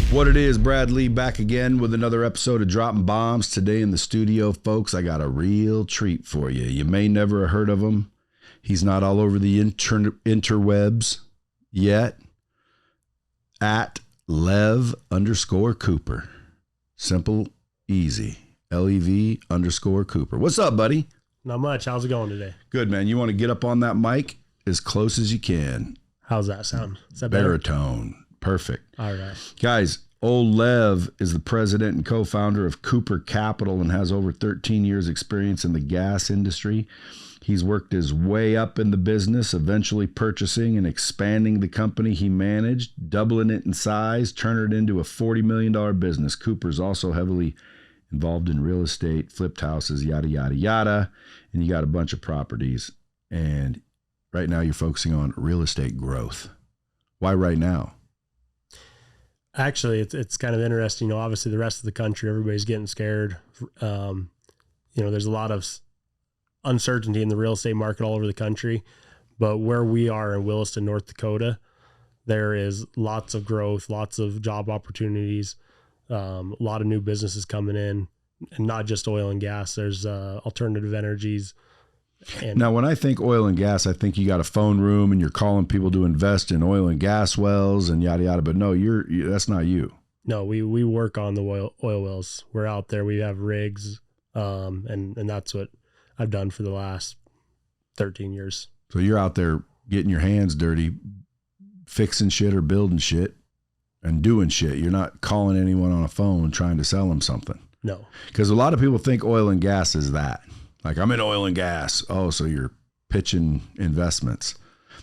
What it is, Brad Lee back again with another episode of Dropping Bombs. Today in the studio, folks, I got a real treat for you. You may never have heard of him. He's not all over the interwebs yet. At Lev_Cooper. Simple, easy. LEV_Cooper. What's up, buddy? Not much. How's it going today? Good, man. You want to get up on that mic as close as you can. How's that sound? Is that better? Baritone. Perfect. All right. Guys, Olev is the president and co-founder of Cooper Capital and has over 13 years experience in the gas industry. He's worked his way up in the business, eventually purchasing and expanding the company he managed, doubling it in size, turning it into a $40 million business. Cooper's also heavily involved in real estate, flipped houses, yada, yada, yada. And you got a bunch of properties. And right now you're focusing on real estate growth. Why right now? Actually, it's kind of interesting. You know, obviously the rest of the country, everybody's getting scared. There's a lot of uncertainty in the real estate market all over the country, but where we are in Williston, North Dakota, there is lots of growth, lots of job opportunities, a lot of new businesses coming in, and not just oil and gas. There's alternative energies. And now, when I think oil and gas, I think you got a phone room and you're calling people to invest in oil and gas wells and yada, yada. But no, that's not you. No, we work on the oil wells. We're out there. We have rigs, and that's what I've done for the last 13 years. So you're out there getting your hands dirty, fixing shit or building shit and doing shit. You're not calling anyone on a phone trying to sell them something. No. Because a lot of people think oil and gas is that. Like, I'm in oil and gas. Oh, so you're pitching investments.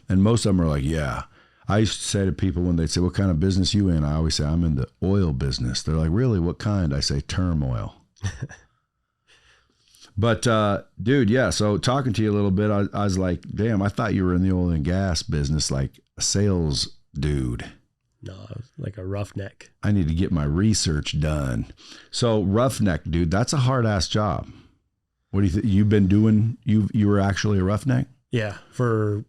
And most of them are like, yeah. I used to say to people when they'd say, what kind of business you in? I always say, I'm in the oil business. They're like, really? What kind? I say, turmoil. But, dude, yeah. So talking to you a little bit, I was like, damn, I thought you were in the oil and gas business, like a sales dude. No, I was like a roughneck. I need to get my research done. So roughneck, dude, that's a hard ass job. What do you think you've been doing? You were actually a roughneck? Yeah, for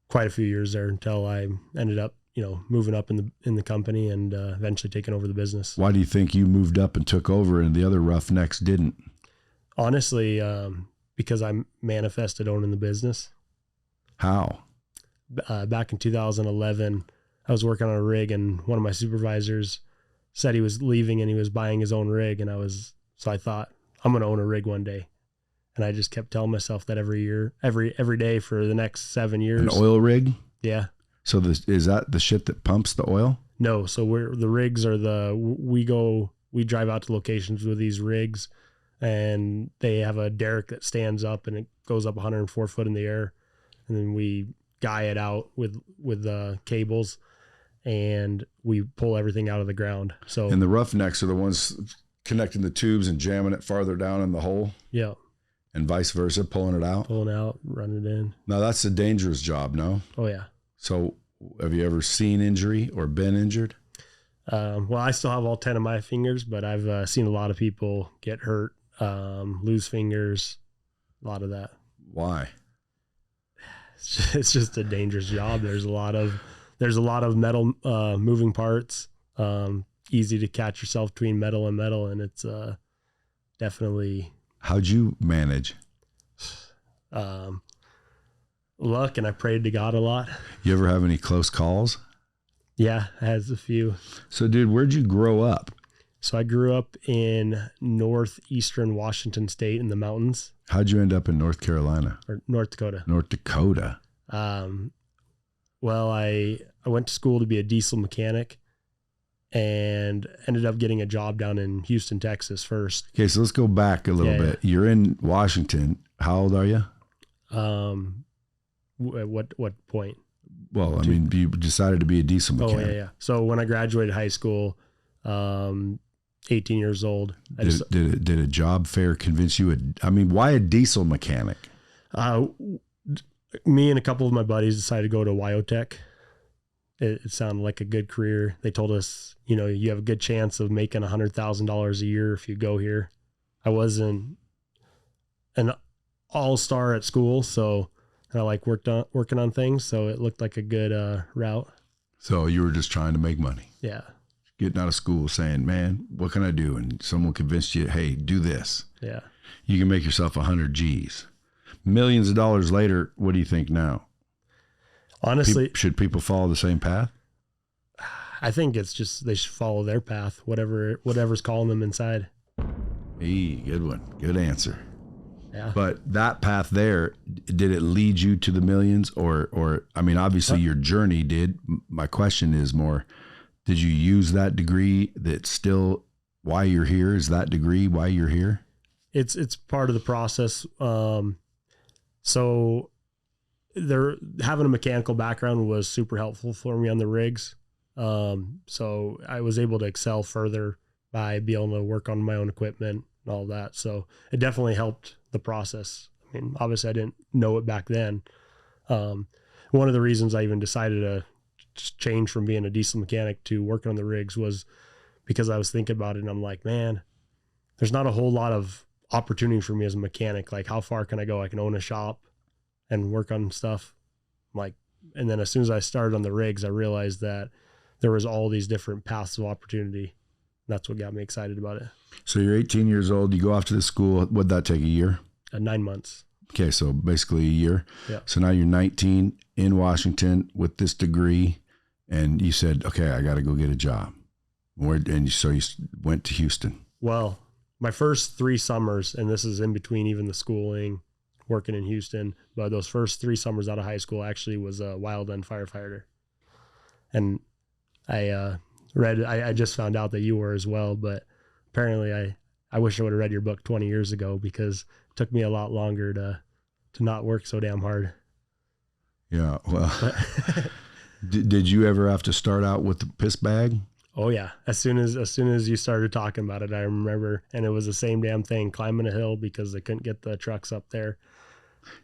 quite a few years there until I ended up, moving up in the company and eventually taking over the business. Why do you think you moved up and took over and the other roughnecks didn't? Honestly, because I manifested owning the business. How? Back in 2011, I was working on a rig and one of my supervisors said he was leaving and he was buying his own rig. And I thought, I'm going to own a rig one day. And I just kept telling myself that every year, every day for the next 7 years. An oil rig? Yeah. So is that the shit that pumps the oil? No. So the rigs are we drive out to locations with these rigs and they have a derrick that stands up and it goes up 104 foot in the air. And then we guy it out with cables and we pull everything out of the ground. So, and the roughnecks are the ones connecting the tubes and jamming it farther down in the hole? Yeah. And vice versa, pulling it out? Pulling out, running it in. Now, that's a dangerous job, no? Oh, yeah. So, have you ever seen injury or been injured? Well, I still have all 10 of my fingers, but I've seen a lot of people get hurt, lose fingers, a lot of that. Why? It's just a dangerous job. There's a lot of metal moving parts, easy to catch yourself between metal and metal, and it's definitely... How'd you manage? Luck, and I prayed to God a lot. You ever have any close calls? Yeah, I had a few. So, dude, where'd you grow up? So I grew up in northeastern Washington State in the mountains. How'd you end up in North Carolina? Or North Dakota. North Dakota. Well, I went to school to be a diesel mechanic and ended up getting a job down in Houston, Texas first. Okay, so let's go back a little bit. You're in Washington. How old are you? At what point? Well, I mean, you decided to be a diesel mechanic. Oh, yeah. So when I graduated high school, 18 years old. Did a job fair convince you? Why a diesel mechanic? Me and a couple of my buddies decided to go to Wyotech. It sounded like a good career. They told us, you have a good chance of making $100,000 a year if you go here. I wasn't an all-star at school, so I working on things. So it looked like a good route. So you were just trying to make money. Yeah. getting out of school saying, man, what can I do? And someone convinced you, hey, do this. Yeah. You can make yourself 100 G's. Millions of dollars later, what do you think now? Honestly, should people follow the same path? I think it's just they should follow their path, whatever's calling them inside. Hey, good one. Good answer. Yeah. But that path there, did it lead you to the millions? Or I mean, obviously your journey did. My question is more, did you use that degree that's still why you're here? Is that degree why you're here? It's part of the process. So having a mechanical background was super helpful for me on the rigs. So I was able to excel further by being able to work on my own equipment and all that. So it definitely helped the process. I mean, obviously I didn't know it back then. One of the reasons I even decided to change from being a diesel mechanic to working on the rigs was because I was thinking about it and I'm like, man, there's not a whole lot of opportunity for me as a mechanic. Like, how far can I go? I can own a shop and work on stuff. Like, and then as soon as I started on the rigs, I realized that there was all these different paths of opportunity. That's what got me excited about it. So you're 18 years old. You go off to the school. What'd that take, a year? 9 months. Okay, so basically a year. Yeah. So now you're 19 in Washington with this degree, and you said, okay, I got to go get a job. So you went to Houston. Well, my first 3 summers, and this is in between even the schooling, working in Houston, but those first 3 summers out of high school actually was a wild end firefighter. And I just found out that you were as well, but apparently I wish I would have read your book 20 years ago, because it took me a lot longer to not work so damn hard. Yeah. Well, did you ever have to start out with the piss bag? Oh yeah. As soon as you started talking about it, I remember, and it was the same damn thing, climbing a hill because they couldn't get the trucks up there.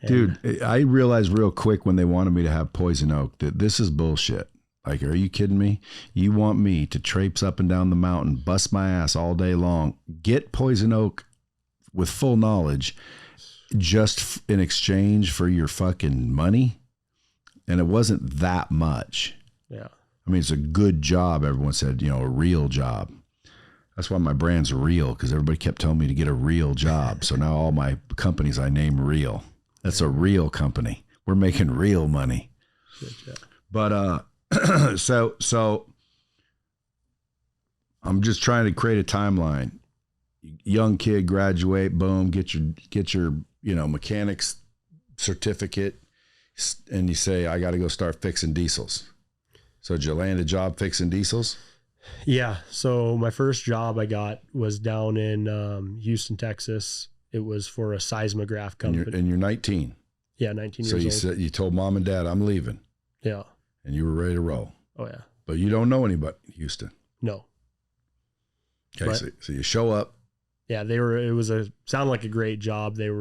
And dude, I realized real quick when they wanted me to have poison oak that this is bullshit. Like, are you kidding me? You want me to traipse up and down the mountain, bust my ass all day long, get poison oak with full knowledge just in exchange for your fucking money? And it wasn't that much. Yeah. I mean, it's a good job. Everyone said, a real job. That's why my brand's Real, because everybody kept telling me to get a real job. So now all my companies I name Real. That's a real company. We're making real money. Good job. But so I'm just trying to create a timeline. Young kid, graduate, boom, get your mechanics certificate, and you say, I got to go start fixing diesels. So did you land a job fixing diesels? Yeah. So my first job I got was down in Houston, Texas. It was for a seismograph company. And you're 19. Yeah, 19 so years old. So you told mom and dad, I'm leaving. Yeah. And you were ready to roll. Oh yeah. But you don't know anybody in Houston. No. Okay, so you show up. Yeah, sounded like a great job. It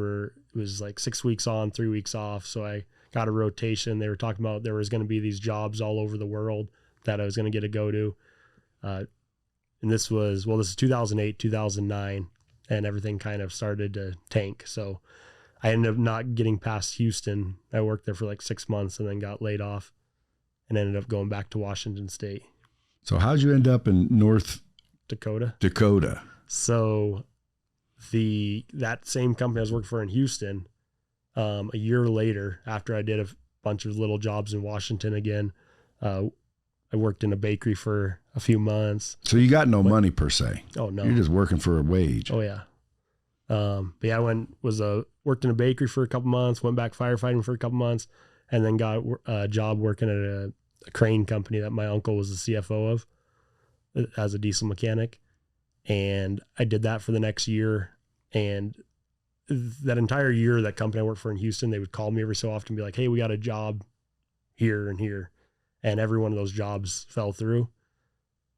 was like 6 weeks on, 3 weeks off. So I got a rotation. They were talking about there was going to be these jobs all over the world that I was going to get to go to. And this is 2008, 2009, and everything kind of started to tank. So I ended up not getting past Houston. I worked there for like 6 months and then got laid off and ended up going back to Washington State. So how'd you end up in North Dakota? So that same company I was working for in Houston, a year later, after I did a bunch of little jobs in Washington again, I worked in a bakery for a few months. So you got no money per se. Oh no. You're just working for a wage. Oh yeah. But yeah, I worked in a bakery for a couple months, went back firefighting for a couple months, and then got a job working at a crane company that my uncle was the CFO of as a diesel mechanic. And I did that for the next year. And that entire year, that company I worked for in Houston, they would call me every so often and be like, hey, we got a job here and here. And every one of those jobs fell through.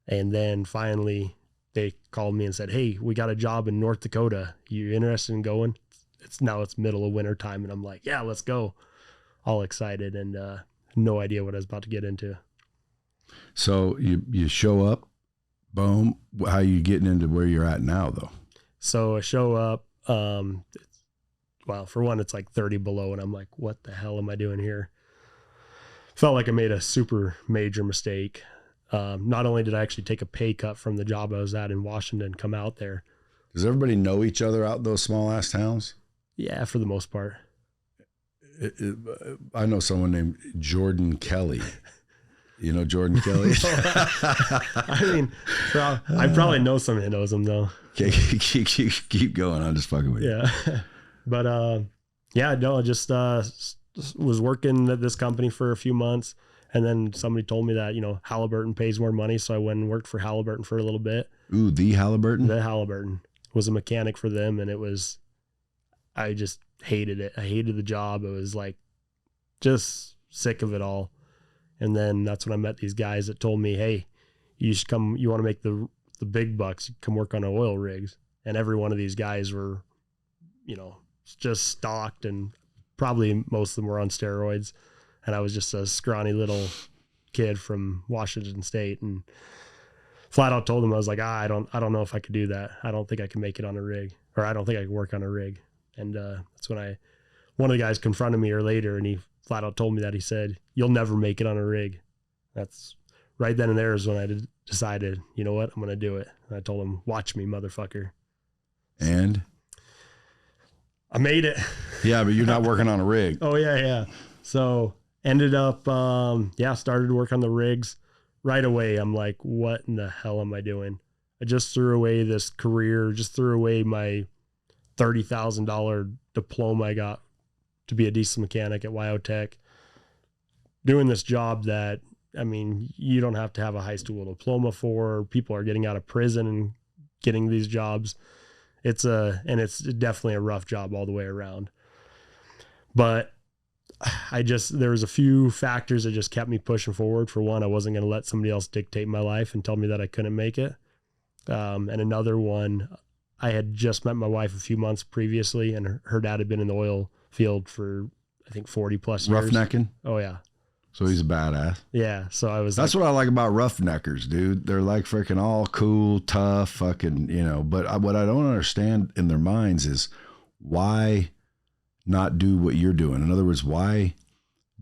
And then finally they called me and said, hey, we got a job in North Dakota. You interested in going? It's middle of winter time. And I'm like, yeah, let's go. All excited and no idea what I was about to get into. So you show up, boom. How are you getting into where you're at now though? So I show up, well, for one, it's like 30 below and I'm like, what the hell am I doing here? Felt like I made a super major mistake. Not only did I actually take a pay cut from the job I was at in Washington, come out there. Does everybody know each other out in those small ass towns? Yeah, for the most part. I know someone named Jordan Kelly. You know Jordan Kelly? I mean, I probably know somebody that knows him though. Okay, keep going. I'm just fucking with you. Yeah. But yeah, no, I just was working at this company for a few months. And then somebody told me that, Halliburton pays more money. So I went and worked for Halliburton for a little bit. Ooh, the Halliburton? The Halliburton. Was a mechanic for them. And I just hated it. I hated the job. It was like just sick of it all. And then that's when I met these guys that told me, hey, you should come, you want to make the big bucks, come work on oil rigs. And every one of these guys were, just stocked, and probably most of them were on steroids. And I was just a scrawny little kid from Washington State, and flat out told them, I was like, I don't know if I could do that. I don't think I can make it on a rig, or I don't think I can work on a rig. And that's when one of the guys confronted me later, and he flat out told me that. He said, you'll never make it on a rig. That's right then and there is when I decided, you know what, I'm going to do it. And I told him, watch me, motherfucker. And I made it. Yeah, but you're not working on a rig. Oh yeah. So ended up, started to work on the rigs right away. I'm like, what in the hell am I doing? I just threw away this career, just threw away my $30,000 diploma I got to be a diesel mechanic at Wyotech, doing this job that, I mean, you don't have to have a high school diploma for. People are getting out of prison and getting these jobs. It's definitely a rough job all the way around. But there was a few factors that just kept me pushing forward. For one, I wasn't going to let somebody else dictate my life and tell me that I couldn't make it. And another one, I had just met my wife a few months previously, and her dad had been in the oil field for, I think, 40 plus years. Roughnecking? Oh yeah. So he's a badass. Yeah. So I was. That's what I like about roughneckers, dude. They're like freaking all cool, tough, fucking, But what I don't understand in their minds is why not do what you're doing. In other words, why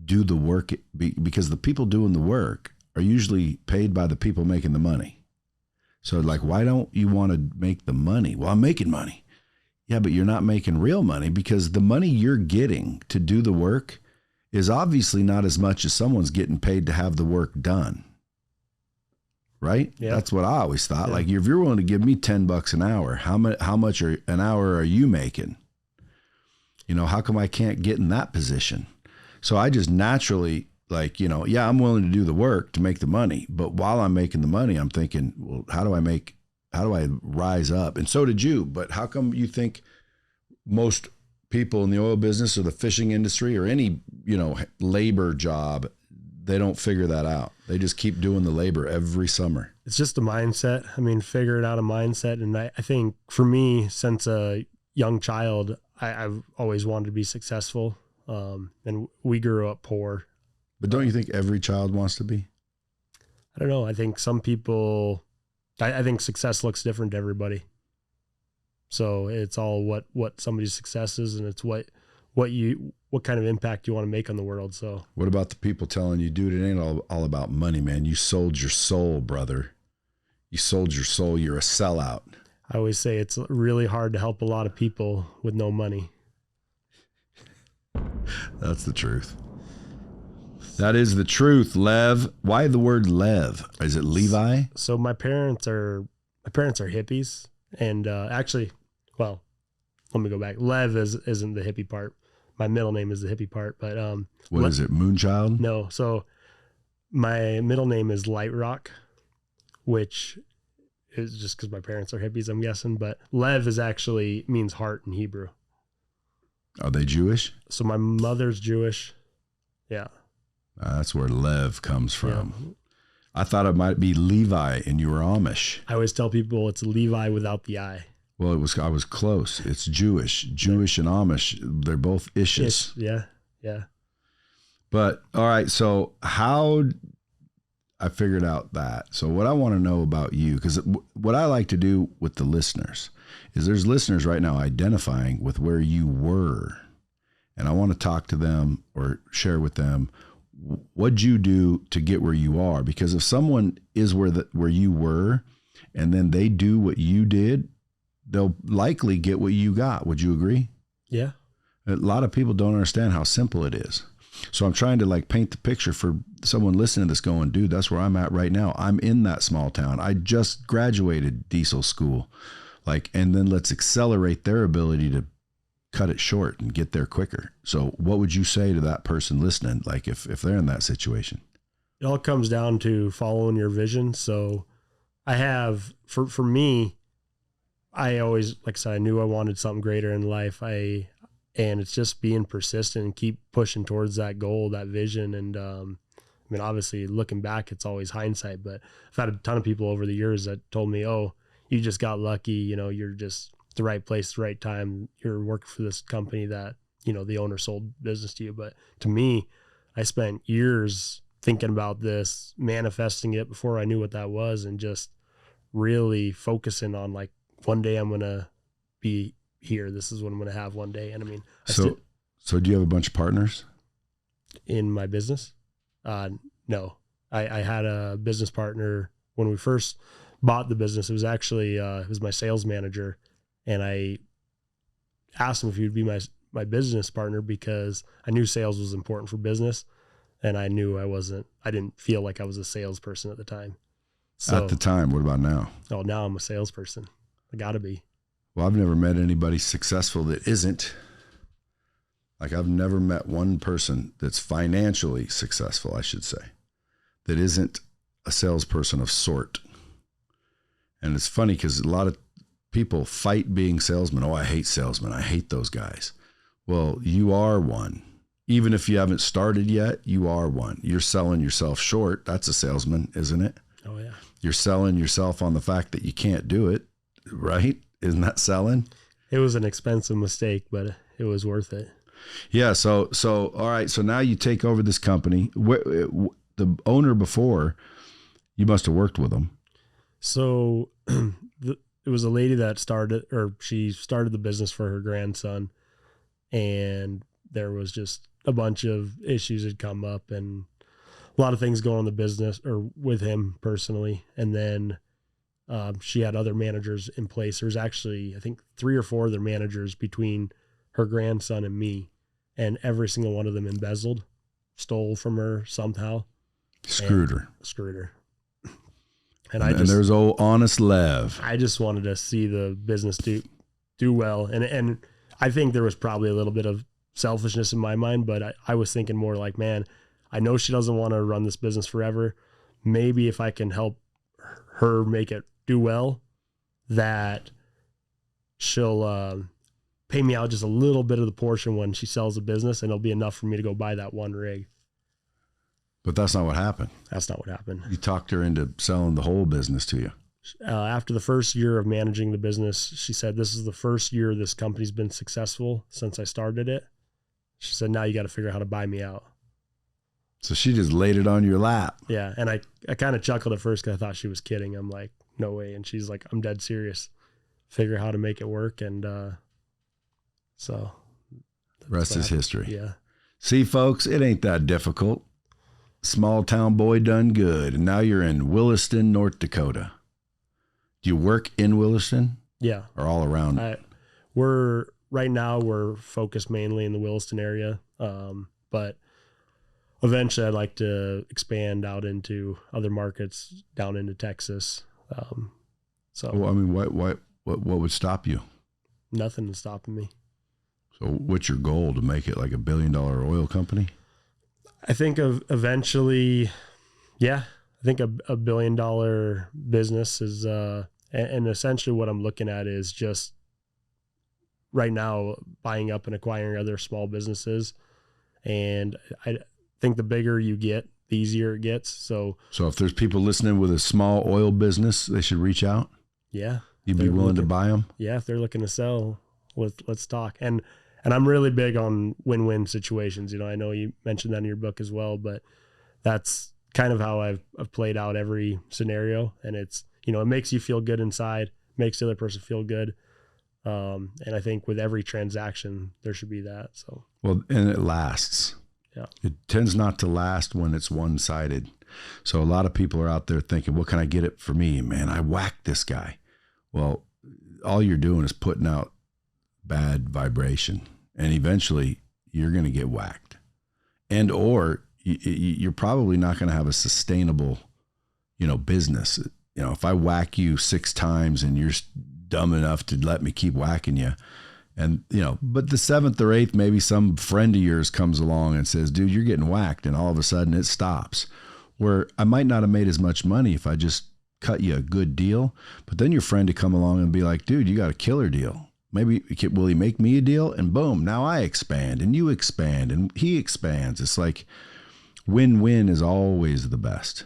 do the work? Because the people doing the work are usually paid by the people making the money. So like, why don't you want to make the money? Well, I'm making money. Yeah, but you're not making real money, because the money you're getting to do the work is obviously not as much as someone's getting paid to have the work done. Right? Yeah. That's what I always thought. Yeah. Like, if you're willing to give me $10 an hour, how much an hour are you making? How come I can't get in that position? So I just naturally, like, I'm willing to do the work to make the money, but while I'm making the money, I'm thinking, well, how do I rise up? And so did you, but how come you think most people in the oil business or the fishing industry or any, labor job, they don't figure that out? They just keep doing the labor every summer. It's just a mindset. I mean, figuring out a mindset. And I think for me, since a young child, I've always wanted to be successful. And we grew up poor. But don't you think every child wants to be? I don't know. I think some people, I think success looks different to everybody. So it's all what somebody's success is, and it's what kind of impact you want to make on the world. So what about the people telling you, dude, it ain't all about money, man. You sold your soul, brother. You sold your soul. You're a sellout. I always say it's really hard to help a lot of people with no money. That's the truth. That is the truth, Lev. Why the word Lev? Is it Levi? So my parents are hippies, and actually, well, let me go back. Lev isn't the hippie part. My middle name is the hippie part, but what is it? Moonchild? No. So my middle name is Light Rock, which is just because my parents are hippies, I'm guessing. But Lev means heart in Hebrew. Are they Jewish? So my mother's Jewish. Yeah. That's where Lev comes from. Yeah. I thought it might be Levi and you were Amish. I always tell people it's Levi without the I. Well, I was close. It's Jewish and Amish. They're both ishes. Yeah. Yeah. But all right. So how I figured out that. So what I want to know about you, because what I like to do with the listeners is there's listeners right now identifying with where you were. And I want to talk to them or share with them what'd you do to get where you are? Because if someone is where you were, and then they do what you did, they'll likely get what you got. Would you agree? Yeah. A lot of people don't understand how simple it is. So I'm trying to like paint the picture for someone listening to this going, dude, that's where I'm at right now. I'm in that small town. I just graduated diesel school. Like, and then let's accelerate their ability to cut it short and get there quicker. So what would you say to that person listening? Like if they're in that situation? It all comes down to following your vision. So I have, for me, I always, like I said, I knew I wanted something greater in life. And it's just being persistent and keep pushing towards that goal, that vision. And, I mean, obviously looking back, it's always hindsight, but I've had a ton of people over the years that told me, oh, you just got lucky. You know, you're just the right place, the right time. You're working for this company that, you know, the owner sold business to you. But to me, I spent years thinking about this, manifesting it before I knew what that was, and just really focusing on like, one day I'm going to be here. This is what I'm going to have one day. And I mean, so do you have a bunch of partners in my business? No, I had a business partner when we first bought the business. It was actually, it was my sales manager. And I asked him if he would be my business partner because I knew sales was important for business. And I knew I didn't feel like I was a salesperson at the time. So, at the time? What about now? Oh, now I'm a salesperson. I gotta be. Well, I've never met anybody successful that isn't. Like I've never met one person that's financially successful, I should say, that isn't a salesperson of sort. And it's funny because a lot of people fight being salesmen. Oh, I hate salesmen. I hate those guys. Well, you are one. Even if you haven't started yet, you are one. You're selling yourself short. That's a salesman, isn't it? Oh, yeah. You're selling yourself on the fact that you can't do it, right? Isn't that selling? It was an expensive mistake, but it was worth it. Yeah. So all right. So now you take over this company. The owner before, you must have worked with them. So it was a lady that she started the business for her grandson, and there was just a bunch of issues had come up and a lot of things going on in the business or with him personally. And then she had other managers in place. There was actually, I think, 3 or 4 other managers between her grandson and me, and every single one of them embezzled, stole from her somehow. Screwed her. And there's old honest Lev. I just wanted to see the business do well. And I think there was probably a little bit of selfishness in my mind, but I was thinking more like, man, I know she doesn't want to run this business forever. Maybe if I can help her make it do well, that she'll pay me out just a little bit of the portion when she sells the business, and it'll be enough for me to go buy that one rig. But that's not what happened. That's not what happened. You talked her into selling the whole business to you. After the first year of managing the business, she said, this is the first year this company's been successful since I started it. She said, now you got to figure out how to buy me out. So she just laid it on your lap. Yeah. And I kind of chuckled at first because I thought she was kidding. I'm like, no way. And she's like, I'm dead serious. Figure how to make it work. And so. Rest is history. Yeah. See, folks, it ain't that difficult. Small town boy done good. And now you're in Williston, North Dakota. Do you work in Williston? Yeah. Or all around? Right now we're focused mainly in the Williston area. But eventually I'd like to expand out into other markets down into Texas. Well, I mean, what would stop you? Nothing is stopping me. So what's your goal, to make it like $1 billion oil company? I think of eventually, yeah, I think a $1 billion business is, and essentially what I'm looking at is just right now buying up and acquiring other small businesses. And I think the bigger you get, the easier it gets. So if there's people listening with a small oil business, they should reach out. Yeah. You'd be willing to buy them? Yeah. If they're looking to sell, let's talk. And I'm really big on win-win situations. You know, I know you mentioned that in your book as well, but that's kind of how I've played out every scenario. And it's, you know, it makes you feel good inside, makes the other person feel good. And I think with every transaction there should be that. So, well, and it lasts. Yeah. It tends not to last when it's one-sided. So a lot of people are out there thinking, what can I get it for me? Man, I whacked this guy. Well, all you're doing is putting out bad vibration, and eventually you're going to get whacked. And or you're probably not going to have a sustainable, business. If I whack you 6 times and you're dumb enough to let me keep whacking you, and, but the 7th or 8th, maybe some friend of yours comes along and says, dude, you're getting whacked. And all of a sudden it stops, where I might not have made as much money if I just cut you a good deal. But then your friend to come along and be like, dude, you got a killer deal. Maybe will he make me a deal? And boom, now I expand and you expand and he expands. It's like win-win is always the best.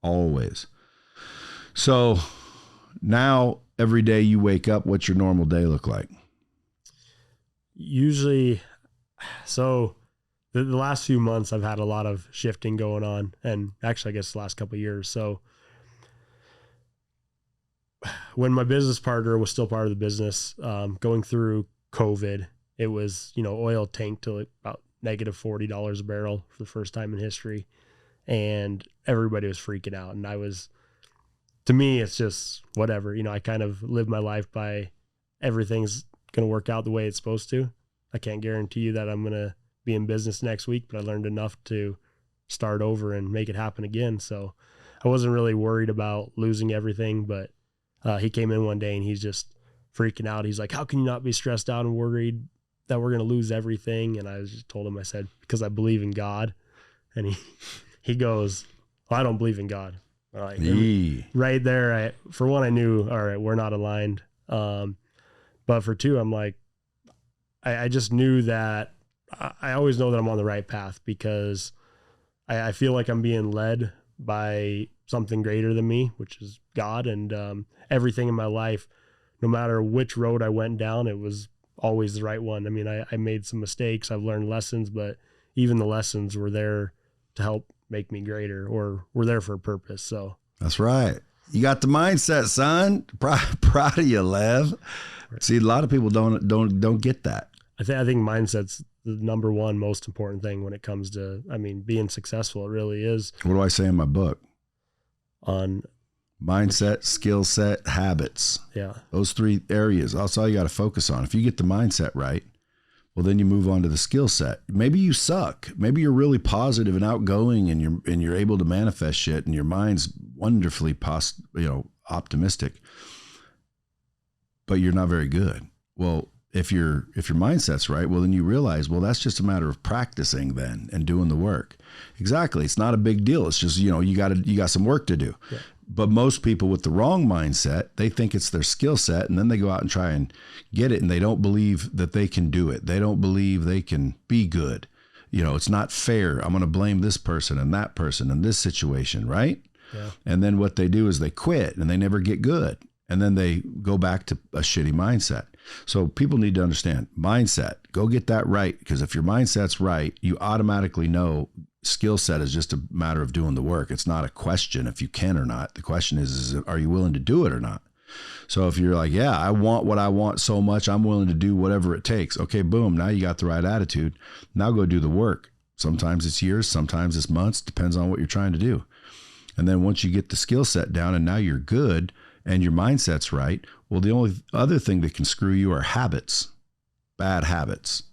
Always. So now every day you wake up, what's your normal day look like? Usually, so the last few months I've had a lot of shifting going on, and actually I guess the last couple of years. So when my business partner was still part of the business, going through COVID, it was, oil tanked to about negative $40 a barrel for the first time in history. And everybody was freaking out. And to me, it's just whatever, I kind of live my life by everything's going to work out the way it's supposed to. I can't guarantee you that I'm going to be in business next week, but I learned enough to start over and make it happen again. So I wasn't really worried about losing everything, but he came in one day and he's just freaking out. He's like, how can you not be stressed out and worried that we're going to lose everything? And I just told him, I said, because I believe in God. And he goes, well, I don't believe in God. Like, right there, for one, I knew, all right, we're not aligned. But for two, I'm like, I just knew that I always know that I'm on the right path, because I feel like I'm being led by something greater than me, which is God. And everything in my life, no matter which road I went down, it was always the right one. I mean, I made some mistakes, I've learned lessons, but even the lessons were there to help make me greater, or were there for a purpose. So that's right. You got the mindset, son. Proud of you, Lev. See, a lot of people don't get that. I think mindset's the number one most important thing when it comes to, being successful. It really is. What do I say in my book? On mindset, skill set, habits. Yeah. Those 3 areas. That's all you got to focus on. If you get the mindset right, well, then you move on to the skill set. Maybe you suck. Maybe you're really positive and outgoing, and you're able to manifest shit, and your mind's wonderfully optimistic, but you're not very good. Well, if your mindset's right, well, then you realize, well, that's just a matter of practicing then and doing the work. Exactly. It's not a big deal. It's just, you got some work to do. Yeah. But most people with the wrong mindset, they think it's their skill set, and then they go out and try and get it, and they don't believe that they can do it. They don't believe they can be good. It's not fair. I'm going to blame this person and that person in this situation, right? Yeah. And then what they do is they quit and they never get good. And then they go back to a shitty mindset. So people need to understand mindset. Go get that right, because if your mindset's right, you automatically know skill set is just a matter of doing the work. It's not a question if you can or not. The question is are you willing to do it or not? So if you're like, yeah, I want what I want so much, I'm willing to do whatever it takes. Okay, boom. Now you got the right attitude. Now go do the work. Sometimes it's years, sometimes it's months, depends on what you're trying to do. And then once you get the skill set down and now you're good and your mindset's right, well, the only other thing that can screw you are habits, bad habits.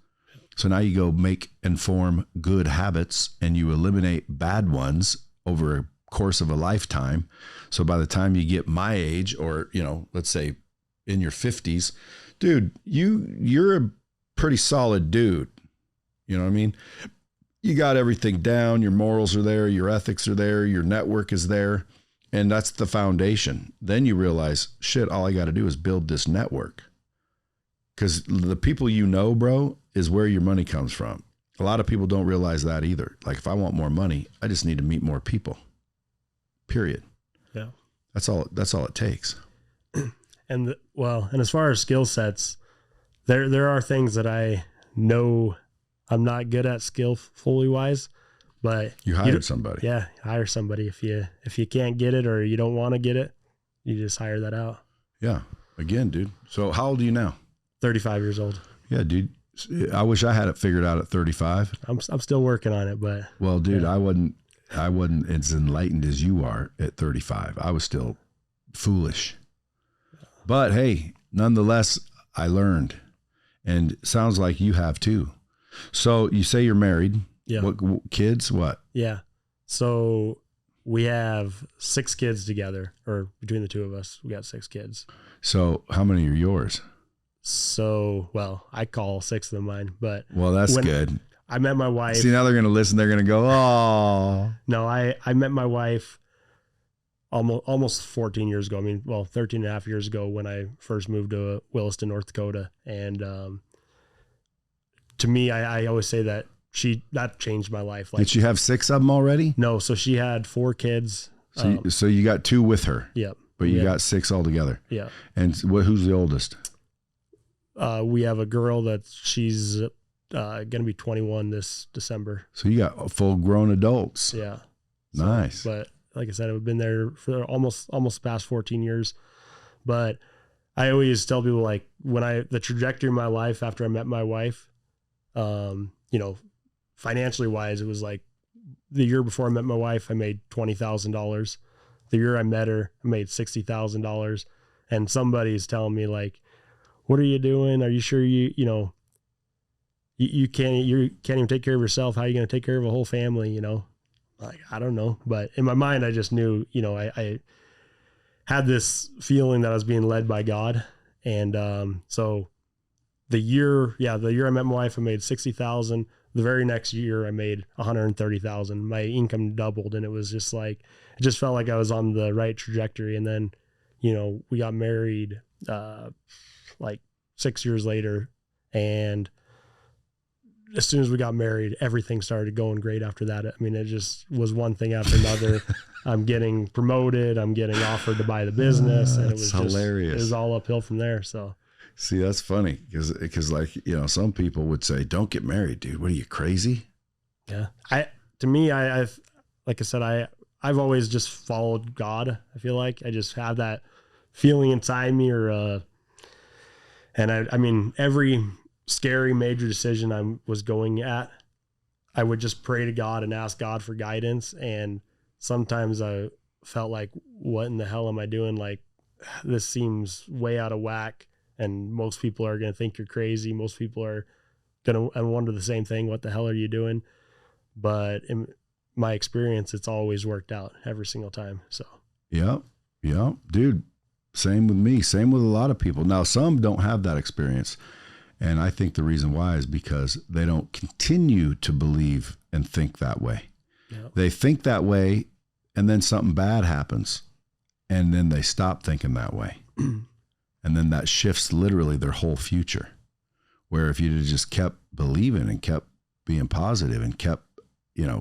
So now you go make and form good habits, and you eliminate bad ones over a course of a lifetime. So by the time you get my age, or, let's say in your 50s, dude, you're a pretty solid dude. You know what I mean? You got everything down. Your morals are there. Your ethics are there. Your network is there. And that's the foundation. Then you realize, shit, all I got to do is build this network. Because the people bro, is where your money comes from. A lot of people don't realize that either. Like, if I want more money, I just need to meet more people. Period. Yeah. That's all it takes. And as far as skill sets, there are things that I know I'm not good at skillfully wise, but you hired somebody. Yeah. Hire somebody. If you can't get it, or you don't want to get it, you just hire that out. Yeah. Again, dude. So how old are you now? 35 years old. Yeah, dude. I wish I had it figured out at 35. I'm still working on it, but well, dude, I wasn't as enlightened as you are at 35. I was still foolish, but hey, nonetheless, I learned, and it sounds like you have too. So you say you're married. Yeah. What kids? What? Yeah. So we have 6 kids together, or between the two of us, we got 6 kids. So how many are yours? So, well, I call 6 of them mine, but well, that's good. I met my wife. See, now they're going to listen. They're going to go, oh, no, I met my wife almost 14 years ago. I mean, well, 13 and a half years ago when I first moved to Williston, North Dakota. And, to me, I always say that that changed my life. Like, did she have 6 of them already? No. So she had 4 kids. So you got 2 with her. Yep. But you got 6 altogether. Yeah. And who's the oldest? We have a girl that she's going to be 21 this December. So you got full grown adults. Yeah. Nice. But like I said, I've been there for almost past 14 years. But I always tell people, like, the trajectory of my life after I met my wife, financially wise, it was like the year before I met my wife, I made $20,000. The year I met her, I made $60,000. And somebody's telling me, like, what are you doing? Are you sure you can't even take care of yourself? How are you going to take care of a whole family? Like, I don't know. But in my mind, I just knew, I had this feeling that I was being led by God. And, so the year I met my wife, I made $60,000. The very next year I made $130,000. My income doubled, and it was just like, it just felt like I was on the right trajectory. And then, we got married, like 6 years later. And as soon as we got married, everything started going great after that. I mean, it just was one thing after another. I'm getting promoted. I'm getting offered to buy the business. And it was hilarious. It was all uphill from there. So. See, that's funny because like, some people would say, don't get married, dude. What are you, crazy? Yeah. To me, I've like I said, I've always just followed God. I feel like I just have that feeling inside me, and I mean, every scary major decision I was going at, I would just pray to God and ask God for guidance. And sometimes I felt like, what in the hell am I doing? Like, this seems way out of whack. And most people are going to think you're crazy. Most people are going to wonder the same thing. What the hell are you doing? But in my experience, it's always worked out every single time. So, yeah, dude, same with me. Same with a lot of people. Now, some don't have that experience. And I think the reason why is because they don't continue to believe and think that way. Yep. They think that way, and then something bad happens, and then they stop thinking that way. And then that shifts literally their whole future. Where if you'd have just kept believing and kept being positive and kept,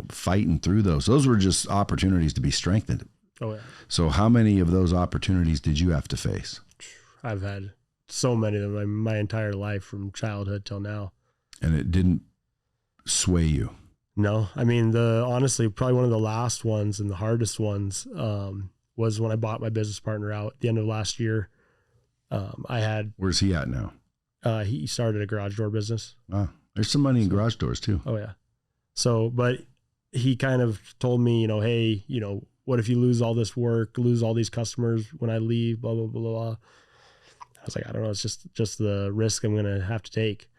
fighting through those were just opportunities to be strengthened. Oh, yeah. So how many of those opportunities did you have to face? I've had so many of them my entire life, from childhood till now. And it didn't sway you? No. I mean, honestly, probably one of the last ones and the hardest ones was when I bought my business partner out at the end of last year. Where's he at now? He started a garage door business. Oh, there's some money in garage doors too. Oh yeah. So, but he kind of told me, hey, what if you lose all this work, lose all these customers when I leave, blah, blah, blah, blah. I was like, I don't know. It's just the risk I'm going to have to take.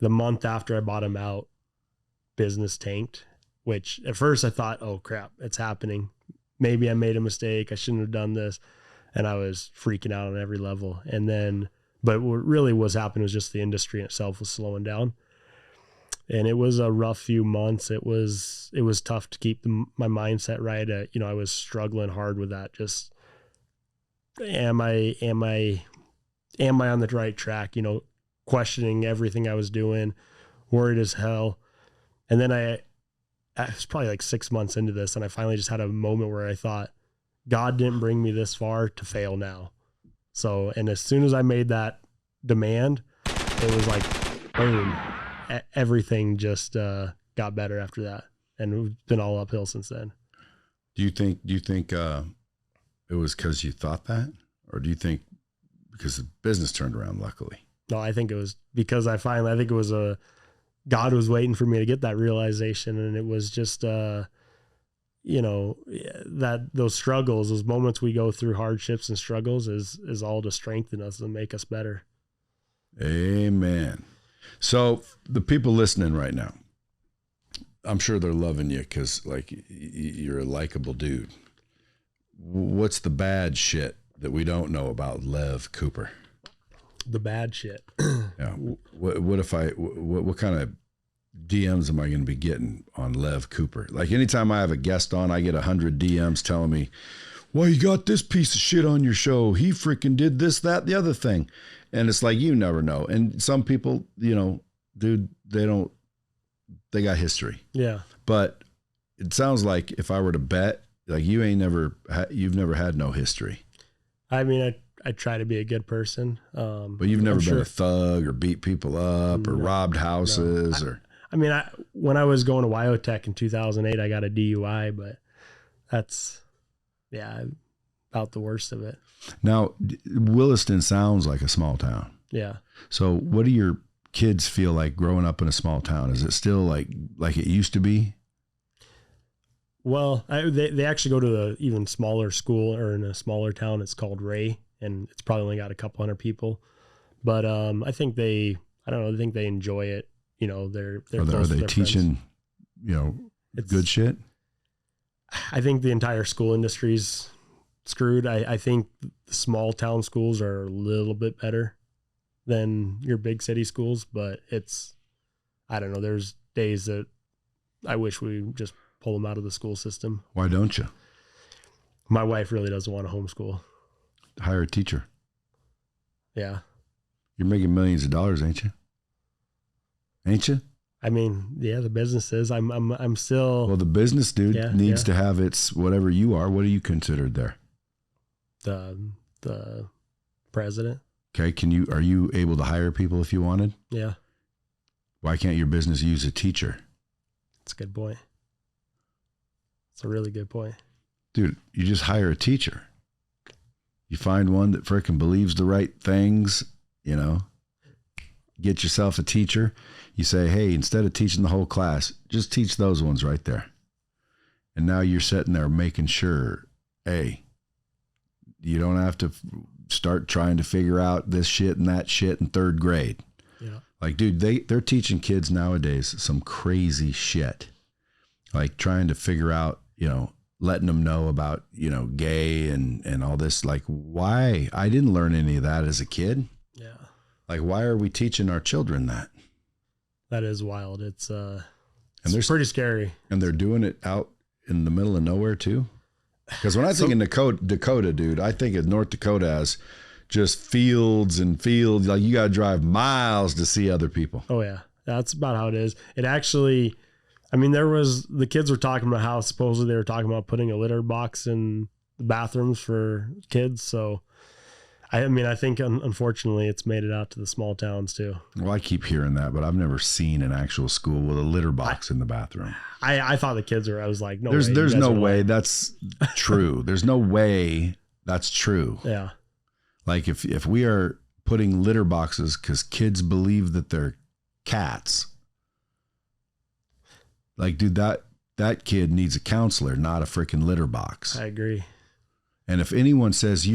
The month after I bought him out, business tanked, which at first I thought, oh crap, it's happening. Maybe I made a mistake. I shouldn't have done this. And I was freaking out on every level. And then, but what really was happening was just the industry itself was slowing down. And it was a rough few months. It was tough to keep my mindset right. I was struggling hard with that. Just, am I on the right track? Questioning everything I was doing, worried as hell. And then I was probably like 6 months into this, and I finally just had a moment where I thought, God didn't bring me this far to fail now. So, and as soon as I made that demand, it was like, boom, everything just got better after that. And we've been all uphill since then. Do you think it was because you thought that? Or do you think because the business turned around, luckily? No, I think it was because I think it was God was waiting for me to get that realization. And it was just, you know, that those struggles, those moments we go through, hardships and struggles is all to strengthen us and make us better. Amen. So the people listening right now, I'm sure they're loving you because like you're a likable dude. What's the bad shit that we don't know about Lev Cooper? The bad shit. Yeah. What kind of DMs am I going to be getting on Lev Cooper? Like anytime I have a guest on, I get 100 DMs telling me, well, you got this piece of shit on your show. He freaking did this, that, the other thing. And it's like, you never know. And some people, you know, dude, they got history. Yeah. But it sounds like if I were to bet, like you've never had no history. I mean, I try to be a good person. But you've never been a thug or beat people up or robbed houses when I was going to Wyotech in 2008, I got a DUI, but that's, about the worst of it. Now, Williston sounds like a small town. Yeah. So what do your kids feel like growing up in a small town? Is it still like it used to be? Well, they actually go to an even smaller school or in a smaller town. It's called Ray, and it's probably only got a couple hundred people. But I think they enjoy it. You know, they're are they teaching, good shit? I think the entire school industry's screwed. I think the small town schools are a little bit better than your big city schools, but I don't know. There's days that I wish we just pull them out of the school system. Why don't you? My wife really doesn't want to homeschool. Hire a teacher. Yeah. You're making millions of dollars, ain't you? Ain't you? I mean, yeah, the business is. I'm still. Well, the business dude needs to have its whatever you are. What are you considered there? The president. Okay. Are you able to hire people if you wanted? Yeah. Why can't your business use a teacher? That's a good point. It's a really good point. Dude, you just hire a teacher. You find one that frickin' believes the right things, get yourself a teacher. You say, hey, instead of teaching the whole class, just teach those ones right there. And now you're sitting there making sure, hey, you don't have to start trying to figure out this shit and that shit in third grade. Yeah. Like, dude, they're teaching kids nowadays some crazy shit. Like trying to figure out, letting them know about, gay and all this. Like, why? I didn't learn any of that as a kid. Yeah. Like, why are we teaching our children that? That is wild. It's pretty scary. And they're doing it out in the middle of nowhere too. Because when I think in Dakota, dude, I think of North Dakota as just fields and fields. Like you got to drive miles to see other people. Oh yeah. That's about how it is. It actually, the kids were talking about how supposedly they were talking about putting a litter box in the bathrooms for kids. So, I think unfortunately it's made it out to the small towns too. Well, I keep hearing that, but I've never seen an actual school with a litter box in the bathroom. I thought the kids were, I was like, no, there's no way that's true. There's no way that's true. Yeah. Like if we are putting litter boxes because kids believe that they're cats, like, dude, that kid needs a counselor, not a freaking litter box. I agree. And if anyone says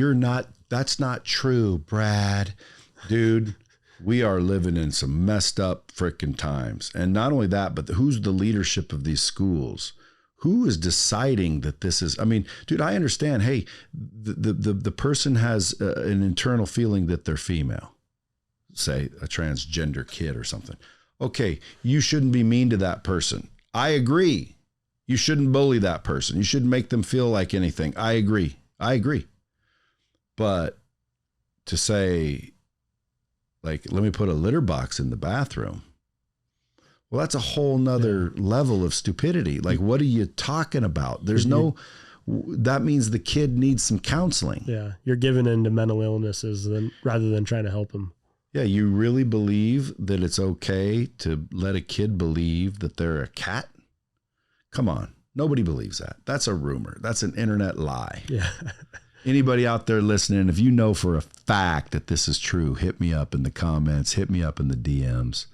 that's not true, Brad, dude, we are living in some messed up freaking times. And not only that, but who's the leadership of these schools? Who is deciding that this is, dude, I understand. Hey, the person has an internal feeling that they're female, say a transgender kid or something. Okay. You shouldn't be mean to that person. I agree. You shouldn't bully that person. You shouldn't make them feel like anything. I agree. But to say, like, let me put a litter box in the bathroom. Well, that's a whole nother level of stupidity. Like, what are you talking about? That means the kid needs some counseling. Yeah. You're giving in to mental illnesses rather than trying to help them. Yeah. You really believe that it's okay to let a kid believe that they're a cat? Come on. Nobody believes that. That's a rumor. That's an internet lie. Yeah. Anybody out there listening, if you know for a fact that this is true, hit me up in the comments, hit me up in the DMs.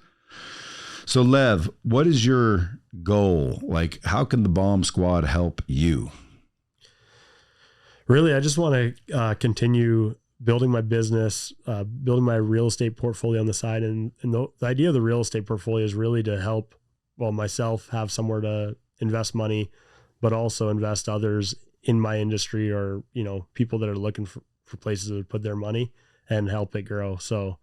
So Lev, what is your goal? Like, how can the Bomb Squad help you? Really, I just want to continue building my business, building my real estate portfolio on the side. And the idea of the real estate portfolio is really to help, myself have somewhere to invest money, but also invest others in my industry, or, people that are looking for places to put their money and help it grow. So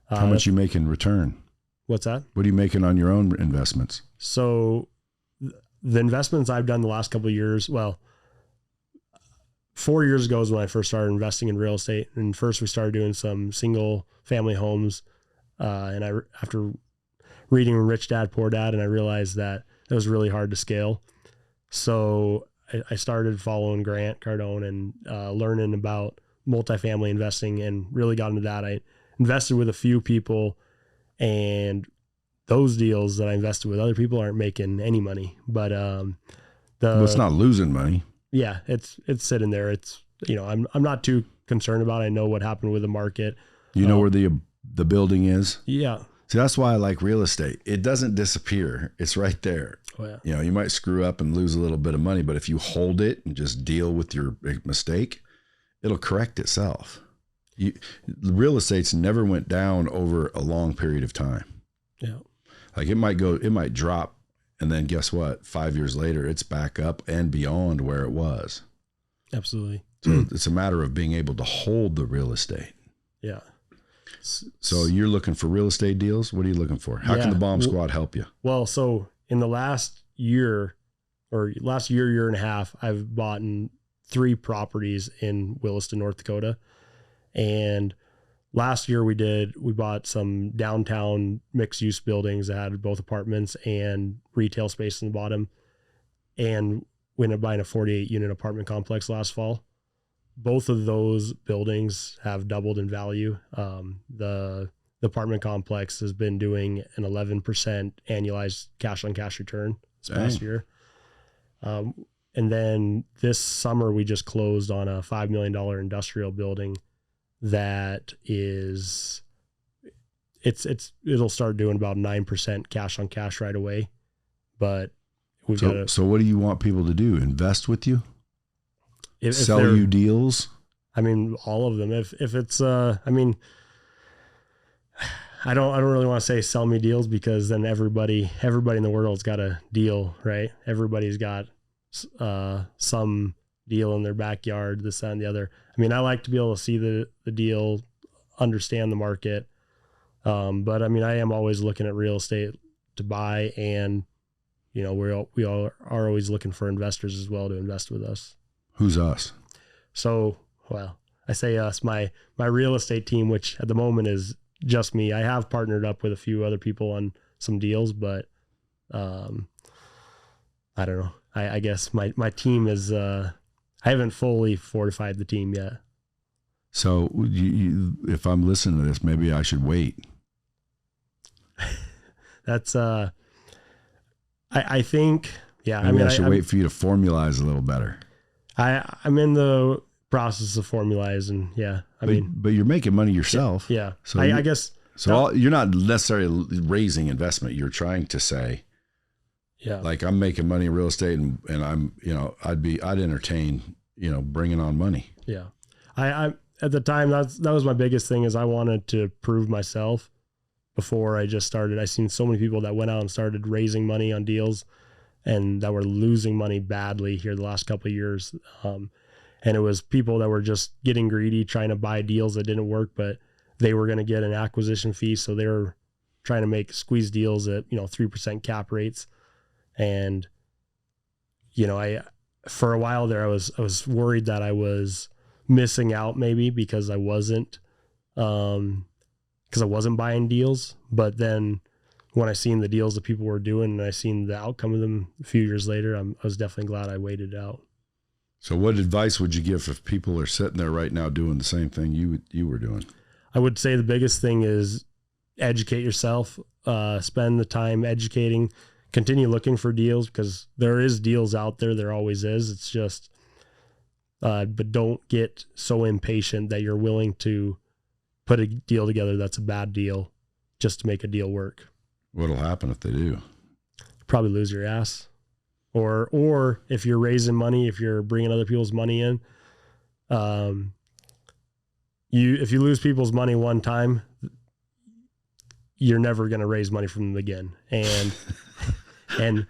how much you make in return? What's that? What are you making on your own investments? So the investments I've done the last couple of years, 4 years ago is when I first started investing in real estate. And first we started doing some single family homes. And after reading Rich Dad, Poor Dad, and I realized that it was really hard to scale. So I started following Grant Cardone and learning about multifamily investing, and really got into that. I invested with a few people, and those deals that I invested with other people aren't making any money, but it's not losing money. Yeah, it's sitting there. It's, I'm not too concerned about it. I know what happened with the market. You know where the building is? Yeah. See, that's why I like real estate. It doesn't disappear. It's right there. Oh, yeah. You might screw up and lose a little bit of money, but if you hold it and just deal with your mistake, it'll correct itself. Real estate's never went down over a long period of time. Yeah. Like it might drop, and then guess what? 5 years later, it's back up and beyond where it was. Absolutely. So it's a matter of being able to hold the real estate. Yeah. So you're looking for real estate deals? What are you looking for? How can the Bomb Squad help you? Well, so in the last year and a half, I've bought 3 properties in Williston, North Dakota. And last year we bought some downtown mixed use buildings that had both apartments and retail space in the bottom. And we ended up buying a 48 unit apartment complex last fall. Both of those buildings have doubled in value. The apartment complex has been doing an 11% annualized cash on cash return this past year. And then this summer we just closed on a $5 million industrial building that is, it'll start doing about 9% cash on cash right away. But so what do you want people to do? Invest with you? If sell you deals? I mean, all of them. If it's, I don't really want to say sell me deals, because then everybody in the world's got a deal, right? Everybody's got some deal in their backyard, this, that, and the other. I mean, I like to be able to see the deal, understand the market. But I mean, I am always looking at real estate to buy, and we all are always looking for investors as well to invest with us. Who's us? So, I say us, my real estate team, which at the moment is just me. I have partnered up with a few other people on some deals, but I don't know. I guess my team is, I haven't fully fortified the team yet. So if I'm listening to this, maybe I should wait. That's, I think, yeah. Maybe I should wait for you to formalize a little better. I'm in the process of formalizing. Yeah. But you're making money yourself. Yeah. So I guess. So you're not necessarily raising investment. You're trying to say, yeah, like, I'm making money in real estate, and I'm, I'd entertain, bringing on money. Yeah. I at the time, that was my biggest thing, is I wanted to prove myself before I just started. I seen so many people that went out and started raising money on deals, and that were losing money badly here the last couple of years. And it was people that were just getting greedy, trying to buy deals that didn't work, but they were going to get an acquisition fee. So they were trying to squeeze deals at, 3% cap rates. And, for a while there, I was worried that I was missing out, maybe because I wasn't buying deals. But then when I seen the deals that people were doing, and I seen the outcome of them a few years later, I was definitely glad I waited it out. So what advice would you give if people are sitting there right now doing the same thing you were doing? I would say the biggest thing is educate yourself, spend the time educating, continue looking for deals, because there is deals out there. There always is. It's just but don't get so impatient that you're willing to put a deal together that's a bad deal just to make a deal work. What'll happen if they do? Probably lose your ass. Or if you're raising money, if you're bringing other people's money in, if you lose people's money one time, you're never going to raise money from them again. And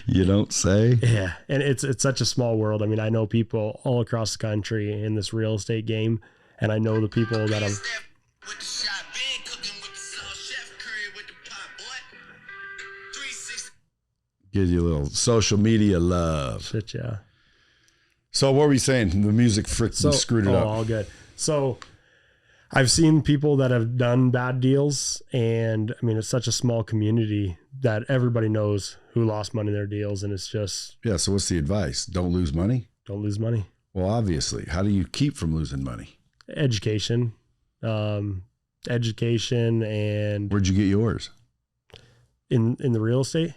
you don't say. Yeah. And it's such a small world. I mean, I know people all across the country in this real estate game, and I know the people that have. Give you a little social media love. Shit, yeah. So what were you saying? The music freaking screwed it up. All good. So I've seen people that have done bad deals, and I mean, it's such a small community that everybody knows who lost money in their deals, and it's just. Yeah, so what's the advice? Don't lose money? Don't lose money. Well, obviously. How do you keep from losing money? Education. Education and. Where'd you get yours? In the real estate?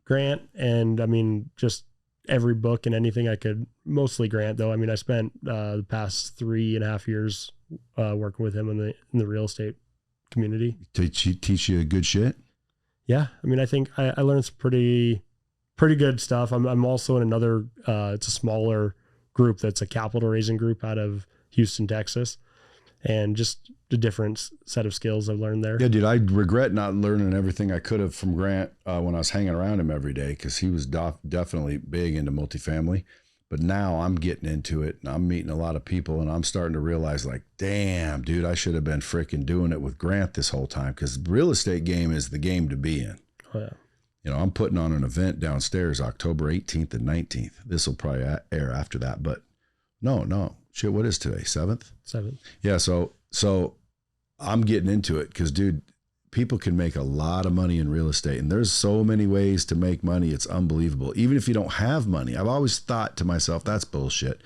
Grant, and I mean, just every book and anything I could, mostly Grant though. I mean, I spent the past 3.5 years working with him in the real estate community. Teach you good shit? Yeah. I mean, I think I learned some pretty good stuff. I'm also in another, it's a smaller group that's a capital raising group out of Houston, Texas. And just a different set of skills I've learned there. Yeah, dude, I regret not learning everything I could have from Grant when I was hanging around him every day, because he was definitely big into multifamily. But now I'm getting into it, and I'm meeting a lot of people, and I'm starting to realize, like, damn, dude, I should have been freaking doing it with Grant this whole time, because the real estate game is the game to be in. Oh, yeah. You know, I'm putting on an event downstairs October 18th and 19th. This will probably air after that, but no. Shit, what is today? 7th? 7th. Yeah, so I'm getting into it because, dude, people can make a lot of money in real estate, and there's so many ways to make money. It's unbelievable. Even if you don't have money, I've always thought to myself, that's bullshit.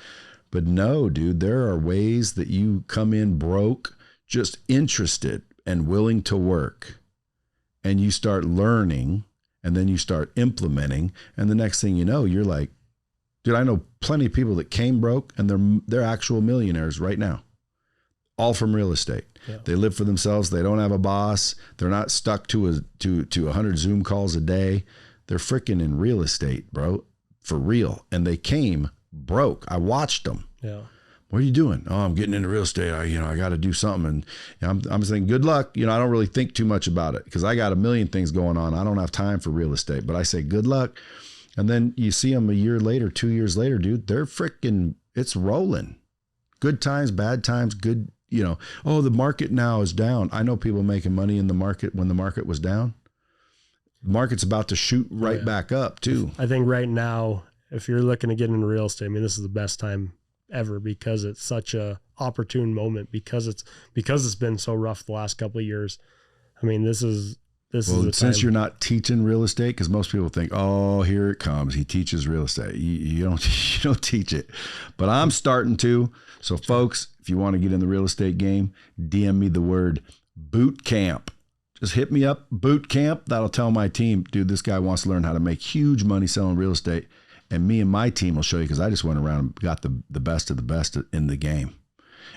But no, dude, there are ways that you come in broke, just interested and willing to work, and you start learning, and then you start implementing, and the next thing you know, you're like, dude, I know plenty of people that came broke and they're actual millionaires right now, all from real estate. Yeah. They live for themselves. They don't have a boss. They're not stuck to 100 Zoom calls a day. They're freaking in real estate, bro, for real. And they came broke. I watched them. Yeah. What are you doing? Oh, I'm getting into real estate. I got to do something. And I'm saying, good luck. I don't really think too much about it because I got a million things going on. I don't have time for real estate, but I say, good luck. And then you see them a year later, 2 years later, dude, they're freaking, it's rolling. Good times, bad times, good, oh, the market now is down. I know people making money in the market when the market was down. The market's about to shoot right back up too. I think right now, if you're looking to get into real estate, I mean, this is the best time ever because it's such a opportune moment because it's been so rough the last couple of years. I mean, this is the since time. You're not teaching real estate, because most people think, oh, here it comes. He teaches real estate. You don't teach it, but I'm starting to. So folks, if you want to get in the real estate game, DM me the word boot camp. Just hit me up, boot camp. That'll tell my team, dude, this guy wants to learn how to make huge money selling real estate. And me and my team will show you, because I just went around and got the best of the best in the game.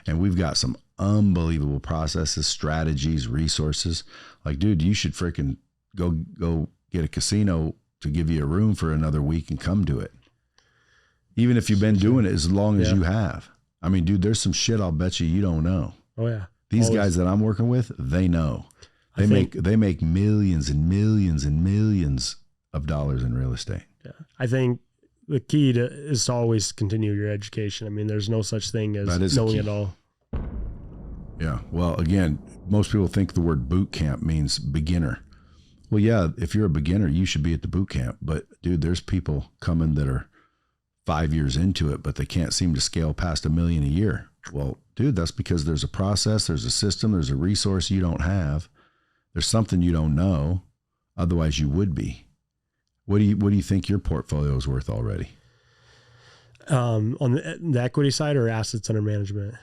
And we've got some unbelievable processes, strategies, resources. Like, dude, you should freaking go get a casino to give you a room for another week and come do it. Even if you've been doing it as long as you have. I mean, dude, there's some shit I'll bet you don't know. Oh yeah. These guys that I'm working with, they know. They make millions and millions and millions of dollars in real estate. Yeah. I think the key is to always continue your education. I mean, there's no such thing as knowing it all. Yeah. Well, again, most people think the word boot camp means beginner. Well, yeah, if you're a beginner, you should be at the boot camp. But dude, there's people coming that are 5 years into it, but they can't seem to scale past $1 million a year. Well, dude, that's because there's a process, there's a system, there's a resource you don't have. There's something you don't know. Otherwise you would be. What do you think your portfolio is worth already? On the equity side or assets under management?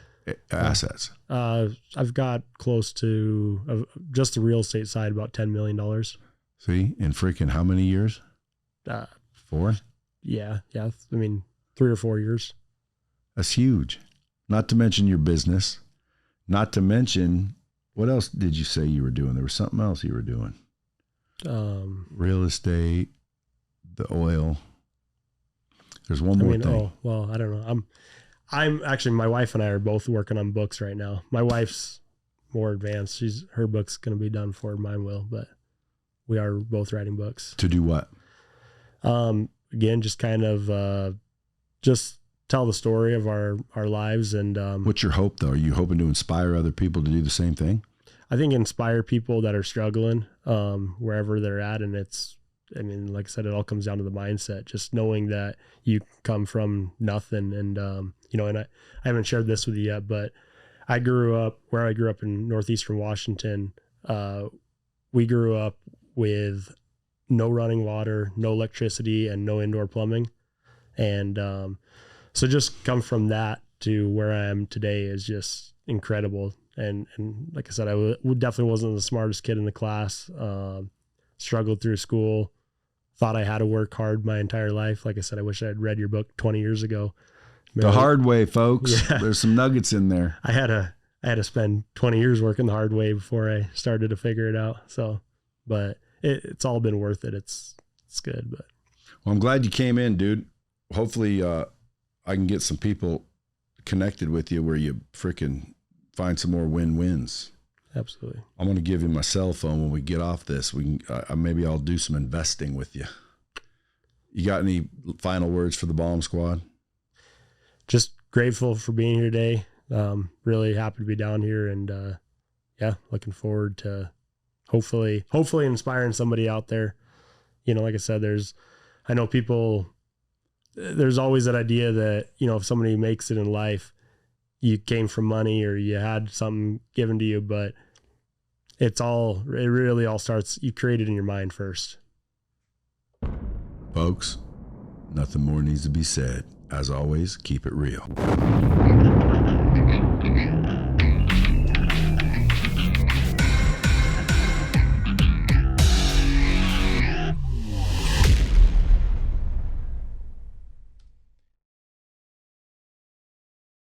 Assets. I've got close to just the real estate side, about $10 million. See, in freaking how many years? 4? Yeah. I mean, 3 or 4 years. That's huge. Not to mention your business. Not to mention, what else did you say you were doing? There was something else you were doing. Real estate, the oil. There's one more thing. Oh, well, I don't know. I'm actually, my wife and I are both working on books right now. My wife's more advanced. Her book's going to be done before mine will, but we are both writing books. To do what? Again, just kind of, just tell the story of our lives. And, what's your hope though? Are you hoping to inspire other people to do the same thing? I think inspire people that are struggling, wherever they're at. And like I said, it all comes down to the mindset, just knowing that you come from nothing. And, and I haven't shared this with you yet, but I grew up in northeastern Washington. We grew up with no running water, no electricity, and no indoor plumbing. And, so just come from that to where I am today is just incredible. And like I said, I definitely wasn't the smartest kid in the class. Struggled through school, thought I had to work hard my entire life. Like I said, I wish I had read your book 20 years ago. The hard way, folks. Yeah. There's some nuggets in there. I had to spend 20 years working the hard way before I started to figure it out. So, but it's all been worth it. It's good. But well, I'm glad you came in, dude. Hopefully, I can get some people connected with you where you freaking find some more win-wins. Absolutely. I'm going to give you my cell phone when we get off this. We can, maybe I'll do some investing with you. You got any final words for the Bomb Squad? Just grateful for being here today. Really happy to be down here, and looking forward to hopefully inspiring somebody out there. Like I said, I know people, there's always that idea that, if somebody makes it in life, you came from money or you had something given to you, but it really all starts, you create it in your mind first. Folks, nothing more needs to be said. As always, keep it real.